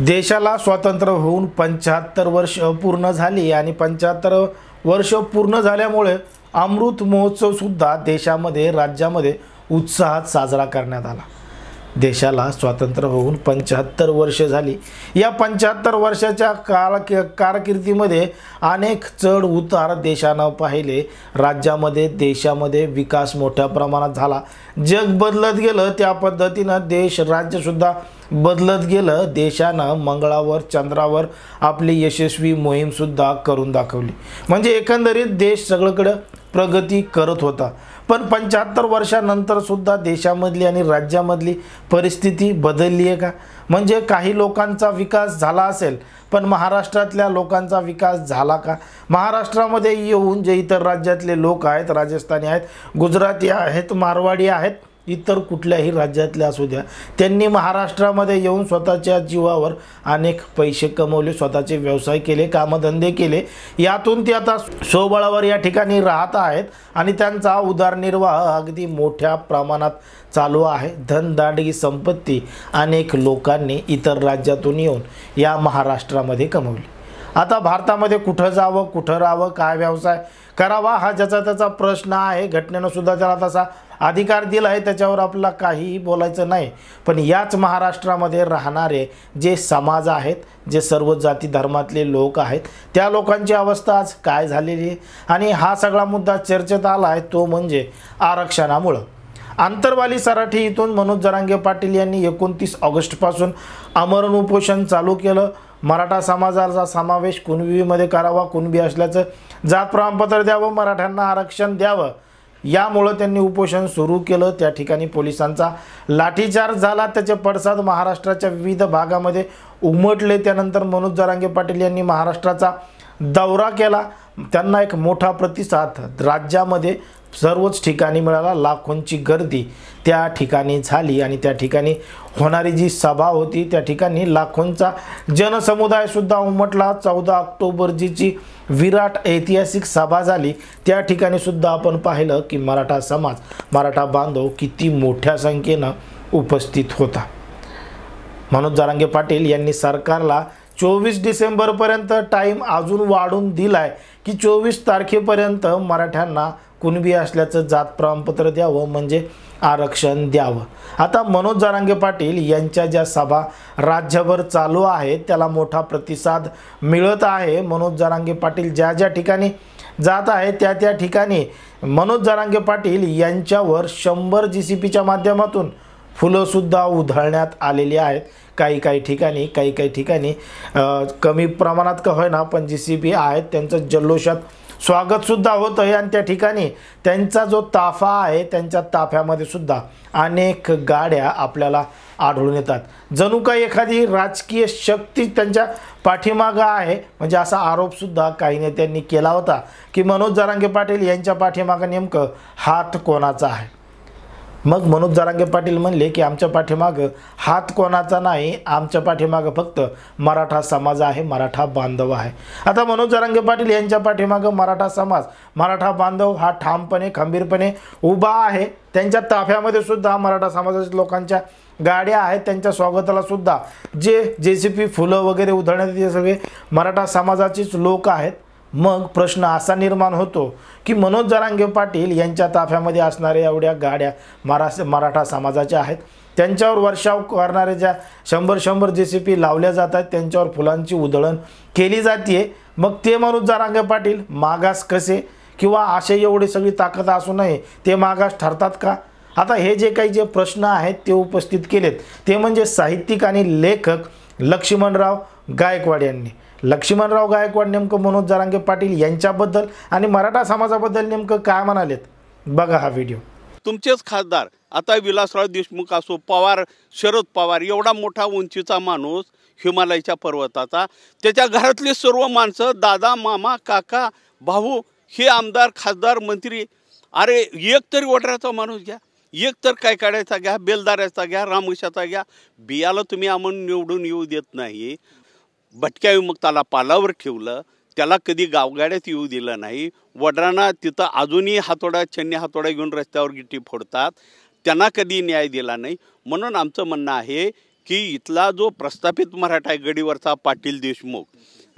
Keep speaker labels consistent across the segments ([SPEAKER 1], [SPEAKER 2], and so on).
[SPEAKER 1] देशाला स्वातंत्र्य होऊन 75 वर्ष पूर्ण झाली आणि 75 वर्ष पूर्ण झाल्यामुळे अमृत महोत्सव सुद्धा देशामध्ये राज्यामध्ये उत्साहात साजरा करण्यात आला। देशाला स्वातंत्र्य होऊन 75 वर्ष झाली। या 75 वर्षाच्या कारकिर्दीमध्ये अनेक चढ उतार देशाने पाहिले। राज्यामध्ये देशामध्ये विकास मोठ्या प्रमाणात झाला। जग बदलत गेलं त्या पद्धतीने देश राज्य सुद्धा बदलत गेलं। देशाने मंगळावर चंद्रावर आपली यशस्वी मोहीम सुद्धा करून दाखवली। म्हणजे एकंदरीत देश सगळीकडे प्रगती करत होता। पण 75 वर्षानंतर सुद्धा देशामधली आणि राज्यामधली परिस्थिती बदलली आहे का? म्हणजे काही लोकांचा विकास झाला असेल पण महाराष्ट्रातल्या लोकांचा विकास झाला का? महाराष्ट्रामध्ये येऊन जे इतर राज्यातले लोक आहेत, राजस्थानी आहेत, गुजराती आहेत, मारवाडी आहेत, इतर कुठल्याही राज्यातले असू द्या, त्यांनी महाराष्ट्रामध्ये येऊन स्वतःच्या जीवावर अनेक पैसे कमवले, स्वतःचे व्यवसाय केले, कामधंदे केले। यातून ते आता स्वबळावर या ठिकाणी राहत आहेत आणि त्यांचा उदरनिर्वाह अगदी मोठ्या प्रमाणात चालू आहे। धनदांडगी संपत्ती अनेक लोकांनी इतर राज्यातून येऊन या महाराष्ट्रामध्ये कमवली। आता भारतामध्ये कुठं जावं, कुठं राहावं, काय व्यवसाय करावा हा ज्याचा त्याचा प्रश्न आहे। घटनेनं सुद्धा त्याला तसा अधिकार दिला आहे, त्याच्यावर आपल्याला काहीही बोलायचं नाही। पण याच महाराष्ट्रामध्ये राहणारे जे समाज आहेत, जे सर्व जाती धर्मातले लोक आहेत, त्या लोकांची अवस्था आज काय झालेली आहे आणि हा सगळा मुद्दा चर्चेत आला आहे तो म्हणजे आरक्षणामुळे। आंतरवाली सराठी इथून मनोज जरांगे पाटील यांनी 29 ऑगस्टपासून आमरण उपोषण चालू केलं। मराठा समाजाचा समावेश कुणबीमध्ये करावा, कुणबी असल्याचं जात प्रमाणपत्र द्यावं, मराठ्यांना आरक्षण द्यावं, यामुळे त्यांनी उपोषण सुरू केलं। त्या ठिकाणी पोलिसांचा लाठीचार्ज झाला, त्याचे पडसाद महाराष्ट्राच्या विविध भागामध्ये उमटले। त्यानंतर मनोज जरांगे पाटील यांनी महाराष्ट्राचा दौरा केला। त्यांना एक मोठा प्रतिसाद राज्यामध्ये सर्वच ठिकाणी मिळाला। लाखोंची गर्दी त्या ठिकाणी झाली आणि त्या ठिकाणी होणारी जी सभा होती त्या ठिकाणी लाखोंचा जनसमुदाय सुद्धा उमटला। 14 ऑक्टोबरची विराट ऐतिहासिक सभा झाली, त्या ठिकाणी सुद्धा आपण पाहिलं की मराठा समाज, मराठा बांधव किती मोठ्या संख्येने उपस्थित होता। मनोज जरांगे पाटील यांनी सरकारला 24 डिसेंबरपर्यंत टाइम अजून वाढून दिलाय की 24 तारखेपर्यंत मराठ्यांना कुणबी असल्याचं जात प्रमाणपत्र द्यावं, म्हणजे आरक्षण द्यावं। आता मनोज जरांगे पाटील यांच्या ज्या सभा राज्यभर चालू आहेत त्याला मोठा प्रतिसाद मिळत आहे। मनोज जरांगे पाटील ज्या ज्या ठिकाणी जात आहेत त्या त्या ठिकाणी मनोज जरांगे पाटील यांच्यावर 100 GCPच्या माध्यमातून फुलं सुद्धा उधळण्यात आलेली आहेत। काही ठिकाणी कमी प्रमाणात का होईना पण GCP आहेत, त्यांचं जल्लोषात स्वागत सुद्धा होतं आहे आणि त्या ठिकाणी त्यांचा जो ताफा आहे त्यांच्या ताफ्यामध्ये सुद्धा अनेक गाड्या आपल्याला आढळून येतात। जणू काही एखादी राजकीय शक्ती त्यांच्या पाठीमागे आहे, म्हणजे असा आरोप सुद्धा काही नेत्यांनी केला होता की मनोज जरांगे पाटील यांच्या पाठीमागे नेमकं हात कोणाचा आहे। मग मनोज जरांगे पाटील म्हणले की आमच्या पाठीमागं हात कोणाचा नाही, आमच्या पाठीमागं फक्त मराठा समाज आहे, मराठा बांधव आहे। आता मनोज जरांगे पाटील यांच्या पाठीमागं मराठा समाज, मराठा बांधव हा ठामपणे खंबीरपणे उभा आहे। त्यांच्या ताफ्यामध्ये सुद्धा मराठा समाजाच्या लोकांच्या गाड्या आहेत, त्यांच्या स्वागताला सुद्धा जे JCP फुलं वगैरे उधळण्यात येते सगळे मराठा समाजाचेच लोक आहेत। मग प्रश्न असा निर्माण होतो की मनोज जरांगे पाटील यांच्या ताफ्यामध्ये असणाऱ्या एवढ्या गाड्या मराठा समाजाच्या आहेत, त्यांच्यावर वर्षाव करणारे ज्या 100 JCP लावल्या जातात, त्यांच्यावर फुलांची उधळण केली जाते। मग ते मनोज जरांगे पाटील मागास कसे किंवा असे एवढी सगळी ताकद असू नये ते मागास ठरतात का? आता हे जे काही प्रश्न आहेत ते उपस्थित केलेत ते म्हणजे साहित्यिक आणि लेखक लक्ष्मणराव गायकवाड यांनी। लक्ष्मणराव गायकवाड नेमकं मनोज जरांगे पाटील यांच्याबद्दल आणि मराठा समाजाबद्दल नेमकं काय म्हणालेत बघा हा व्हिडिओ।
[SPEAKER 2] तुमचेच खासदार आता विलासराव देशमुख असो, पवार, शरद पवार एवढा मोठा उंचीचा माणूस, हिमालयाच्या पर्वताचा, त्याच्या घरातले सर्व माणसं, दादा, मामा, काका, भाऊ, हे आमदार, खासदार, मंत्री, अरे एक तरी वडराचा माणूस घ्या, एक तर काय काढायचा घ्या, बेलदाराचा घ्या, रामोशाचा घ्या, बियाला तुम्ही आम्हाला निवडून येऊ देत नाही। भटक्या विमुक्ताला पालावर ठेवलं, त्याला कधी गावगाड्यात येऊ दिलं नाही। वडरांना तिथं अजूनही छन्नी हातोडा घेऊन रस्त्यावर गिट्टी फोडतात, त्यांना कधी न्याय दिला नाही। म्हणून आमचं म्हणणं आहे की इथला जो प्रस्थापित मराठा आहे गडीवरचा पाटील देशमुख,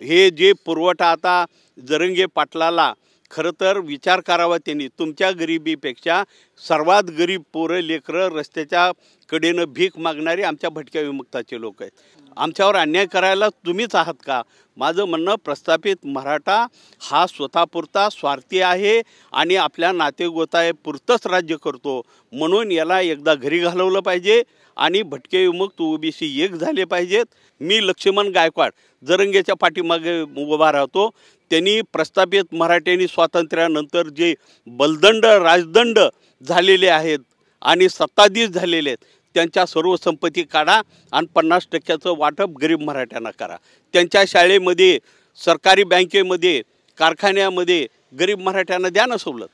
[SPEAKER 2] हे जे पुरवठा आता जरंगे पाटलाला खरं तर विचार करावा त्यांनी. तुमच्या गरिबीपेक्षा सर्वात गरीब पोरं लेकरं रस्त्याच्या कडेनं भीक मागणारे आमच्या भटक्या विमुक्ताचे लोक आहेत. आमच्यावर अन्याय करायला तुम्हीच आहात का? माझं म्हणणं, प्रस्थापित मराठा हा स्वतःपुरता स्वार्थी आहे आणि आपल्या नातेगोतापुरतंच राज्य करतो. म्हणून याला एकदा घरी घालवलं पाहिजे आणि भटके विमुक्त ओबीसी एक झाले पाहिजेत. मी लक्ष्मण गायकवाड जरंगेच्या पाठीमागे उभा राहतो. त्यांनी प्रस्थापित मराठ्यांनी स्वातंत्र्यानंतर जे बलदंड राजदंड झालेले आहेत आणि सत्ताधीश झालेले आहेत त्यांच्या सर्व संपत्ती काढा आणि 50% वाटप गरीब मराठ्यांना करा. त्यांच्या शाळेमध्ये, सरकारी बँकेमध्ये, कारखान्यामध्ये गरीब मराठ्यांना द्या ना सवलत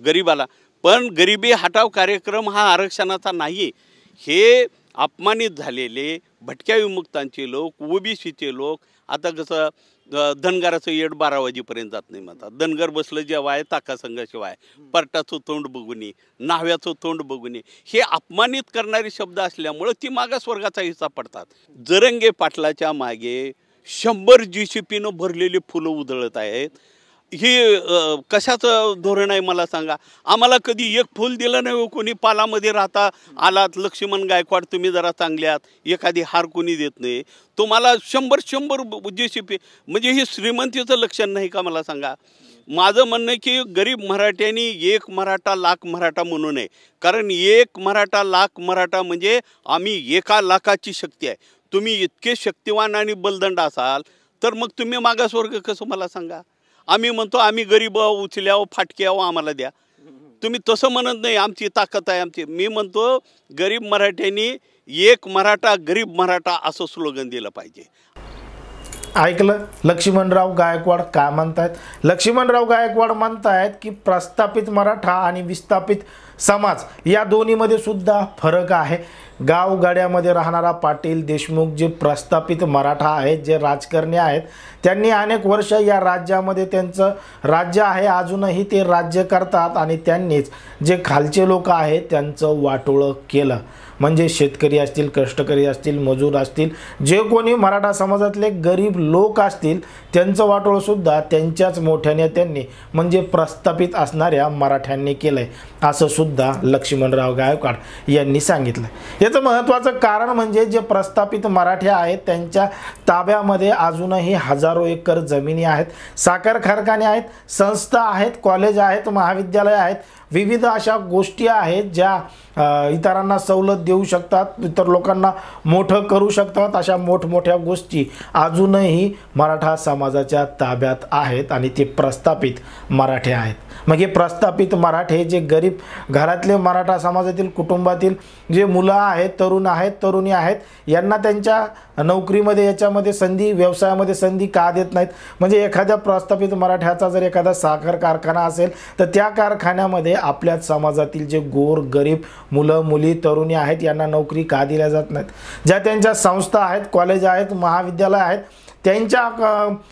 [SPEAKER 2] गरीबाला. पण गरिबी हटाव कार्यक्रम हा आरक्षणाचा नाही. हे अपमानित झालेले भटक्या विमुक्तांचे लोक, ओबीसीचे लोक, आता कसं धनगराचं येड 12 वाजेपर्यंत जात नाही म्हणतात. धनगर बसलं जेव्हा आहे ताकासंघाशिवाय, परटाचं तोंड बघून, नाव्याचं तोंड बघून, हे अपमानित करणारे शब्द असल्यामुळं ती मागासवर्गाचा हिस्सा पडतात. जरंगे पाटलाच्या मागे 100 JCPनं भरलेली फुलं उधळत आहेत. हे कशाचं धोरण आहे मला सांगा? आम्हाला कधी एक फूल दिलं नाही. कोणी पालामध्ये राहता आलात लक्ष्मण गायकवाड, तुम्ही जरा चांगल्यात, एखादी हार कोणी देत नाही. तुम्हाला 100 JCP म्हणजे हे श्रीमंतीचं लक्षण नाही का मला सांगा? माझं म्हणणं की गरीब मराठ्यांनी एक मराठा लाख मराठा म्हणू नये. कारण एक मराठा लाख मराठा म्हणजे आम्ही 1 लाखाची शक्ती आहे. तुम्ही इतके शक्तिवान आणि बलदंड असाल तर मग तुम्ही मागासवर्ग कसं मला सांगा? आम्ही म्हणतो आम्ही गरीब उचल्यावं फाटक्यावं आम्हाला द्या. तुम्ही तसं म्हणत नाही आमची ताकद आहे आमची. मी म्हणतो गरीब मराठ्यांनी एक मराठा गरीब मराठा असं स्लोगन दिलं पाहिजे.
[SPEAKER 1] ऐकलं लक्ष्मणराव गायकवाड काय म्हणतायत? लक्ष्मणराव गायकवाड म्हणतायत की प्रस्थापित मराठा आणि विस्थापित समाज या दोन्हीमध्ये सुद्धा फरक आहे. गावगाड्यामध्ये राहणारा पाटील देशमुख जे प्रस्थापित मराठा आहेत, जे राजकारणी आहेत, त्यांनी अनेक वर्ष या राज्यामध्ये त्यांचं राज्य आहे, अजूनही ते राज्य करतात आणि त्यांनीच जे खालचे लोक आहेत त्यांचं वाटोळं केलं. म्हणजे शेतकरी असतील, कष्टकरी असतील, मजूर असतील, जे कोणी मराठा समाजातले गरीब लोक असतील त्यांचं वाटोळंसुद्धा त्यांच्याच मोठ्या नेत्यांनी म्हणजे प्रस्थापित असणाऱ्या मराठ्यांनी केलं आहे, असं सुद्धा लक्ष्मणराव गायकवाड यांनी सांगितलं. याचं महत्त्वाचं कारण म्हणजे जे प्रस्थापित मराठे आहेत त्यांच्या ताब्यामध्ये अजूनही हजारो एकर जमिनी आहेत, साखर कारखाने आहेत, संस्था आहेत, कॉलेज आहेत, महाविद्यालय आहेत, विविध अशा गोष्टी आहेत ज्या इतरांना सवलत देऊ शकतात, इतर लोकांना मोठं करू शकतात. अशा मोठमोठ्या गोष्टी अजूनही मराठा समाजाच्या ताब्यात आहेत आणि ते प्रस्थापित मराठे आहेत. मग हे प्रस्थापित मराठे जे गरीब घरातले मराठा समाजातील कुटुंबातील जे मुलं आहेत, तरुण आहेत, तरुणी आहेत, यांना त्यांच्या नोकरीमध्ये याच्यामध्ये संधी, व्यवसायामध्ये संधी का देत नाहीत? म्हणजे एखाद्या प्रस्थापित मराठ्याचा जर एखादा साखर कारखाना असेल तर त्या कारखान्यामध्ये आपल्याच समाजातील जे गोर गरीब मुलं मुली तरुणी आहेत यांना नोकरी का दिल्या जात नाहीत? ज्या त्यांच्या संस्था आहेत, कॉलेज आहेत, महाविद्यालय आहेत, त्यांच्या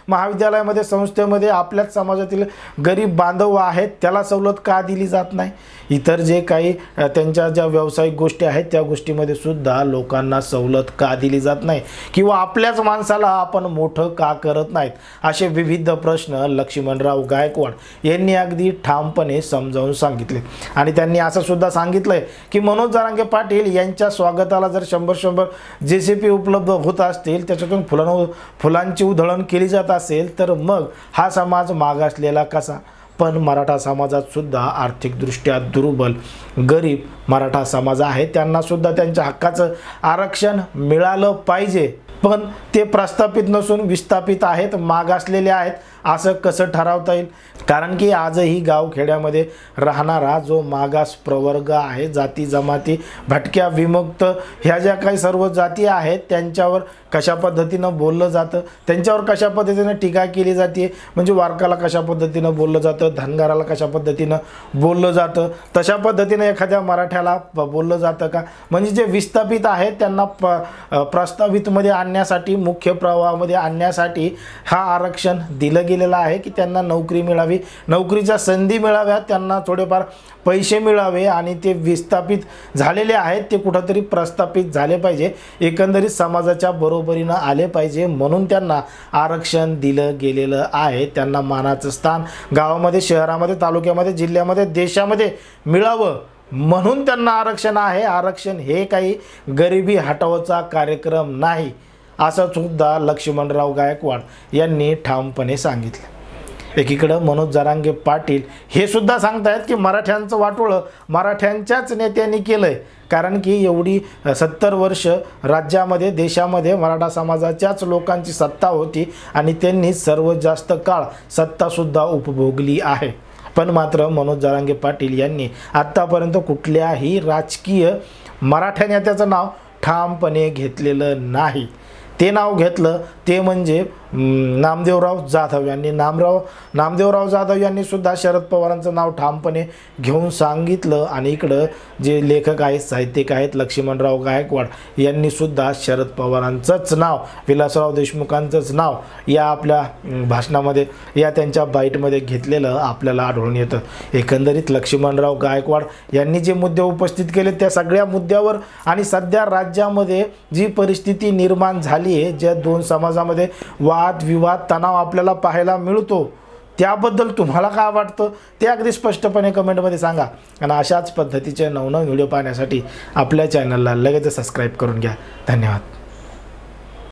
[SPEAKER 1] महाविद्यालयामध्ये संस्थेमध्ये आपल्याच समाजातील गरीब बांधव आहेत त्याला सवलत का दिली जात नाही? इतर जे काही त्यांच्या ज्या व्यावसायिक गोष्टी आहेत त्या गोष्टीमध्ये सुद्धा लोकांना सवलत का दिली जात नाही? किंवा आपल्याच माणसाला आपण मोठं का करत नाहीत? असे विविध प्रश्न लक्ष्मणराव गायकवाड यांनी अगदी ठामपणे समजावून सांगितले. आणि त्यांनी असं सुद्धा सांगितलंय की मनोज जरांगे पाटील यांच्या स्वागताला जर 100 JCP उपलब्ध होत असतील, त्याच्यातून फुलांची उधळण केली जात असेल तर मग हा समाज मागासलेला कसा? पण मराठा समाजात सुद्धा आर्थिकदृष्ट्या दुर्बल गरीब मराठा समाज आहे, त्यांना सुद्धा त्यांच्या हक्काचं आरक्षण मिळालं पाहिजे. पण ते प्रस्थापित नसून विस्थापित आहेत, मागासलेले आहेत, असं कसं ठरवता येईल? कारण की आजही गावखेड्यामध्ये राहणारा जो मागास प्रवर्ग आहे, जाती जमाती भटक्या विमुक्त ह्या ज्या काही सर्व जाती आहेत त्यांच्यावर कशा पद्धतीनं बोललं जातं, त्यांच्यावर कशा पद्धतीनं टीका केली जाते, म्हणजे वारकाला कशा पद्धतीनं बोललं जातं, धनगराला कशा पद्धतीनं बोललं जातं, तशा पद्धतीनं एखाद्या मराठ्याला बोललं जातं का? म्हणजे जे विस्थापित आहेत त्यांना प्रस्तावितमध्ये आणण्यासाठी, मुख्य प्रवाहामध्ये आणण्यासाठी हा आरक्षण दिलं गेलं गेलेला आहे की त्यांना नोकरी मिळावी, नोकरीच्या संधी मिळाव्या, त्यांना थोडेफार पैसे मिळावे आणि ते विस्थापित झालेले आहेत ते कुठंतरी प्रस्थापित झाले पाहिजे, एकंदरीत समाजाच्या बरोबरीनं आले पाहिजे, म्हणून त्यांना आरक्षण दिलं गेलेलं आहे. त्यांना मानाचं स्थान गावामध्ये, शहरामध्ये, तालुक्यामध्ये, जिल्ह्यामध्ये, देशामध्ये मिळावं म्हणून त्यांना आरक्षण आहे. आरक्षण हे काही गरिबी हटवायचा कार्यक्रम नाही, असं सुद्धा लक्ष्मणराव गायकवाड यांनी ठामपणे सांगितलं. एकीकडं मनोज जरांगे पाटील हे सुद्धा सांगतायत की मराठ्यांचं वाटोळं मराठ्यांच्याच नेत्यांनी केलंय, कारण की एवढी 70 वर्ष राज्यामध्ये, देशामध्ये मराठा समाजाच्याच लोकांची सत्ता होती आणि त्यांनी सर्वात जास्त काळ सत्तासुद्धा उपभोगली आहे. पण मात्र मनोज जरांगे पाटील यांनी आत्तापर्यंत कुठल्याही राजकीय मराठा नेत्याचं नाव ठामपणे घेतलेलं नाही. ते नाव घेतलं ते म्हणजे नामदेवराव जाधव यांनी. नामदेवराव जाधव यांनी सुद्धा शरद पवारांचं नाव ठामपणे घेऊन सांगितलं आणि इकडं जे लेखक आहेत, साहित्यिक आहेत, लक्ष्मणराव गायकवाड यांनी सुद्धा शरद पवारांचंच नाव, विलासराव देशमुखांचंच नाव या आपल्या भाषणामध्ये, या त्यांच्या बाईटमध्ये घेतलेलं आपल्याला आढळून येतं. एकंदरीत लक्ष्मणराव गायकवाड यांनी जे मुद्दे उपस्थित केले त्या सगळ्या मुद्द्यावर आणि सध्या राज्यामध्ये जी परिस्थिती निर्माण झाली आहे, ज्या दोन समाजामध्ये वाद विवाद, तणाव आपल्याला पाहायला मिळतो, त्याबद्दल तुम्हाला काय वाटतं ते अगदी स्पष्टपणे कमेंटमध्ये सांगा. आणि अशाच पद्धतीचे नवनवीन व्हिडिओ पाहण्यासाठी आपल्या चॅनलला लगेच सबस्क्राईब करून घ्या. धन्यवाद.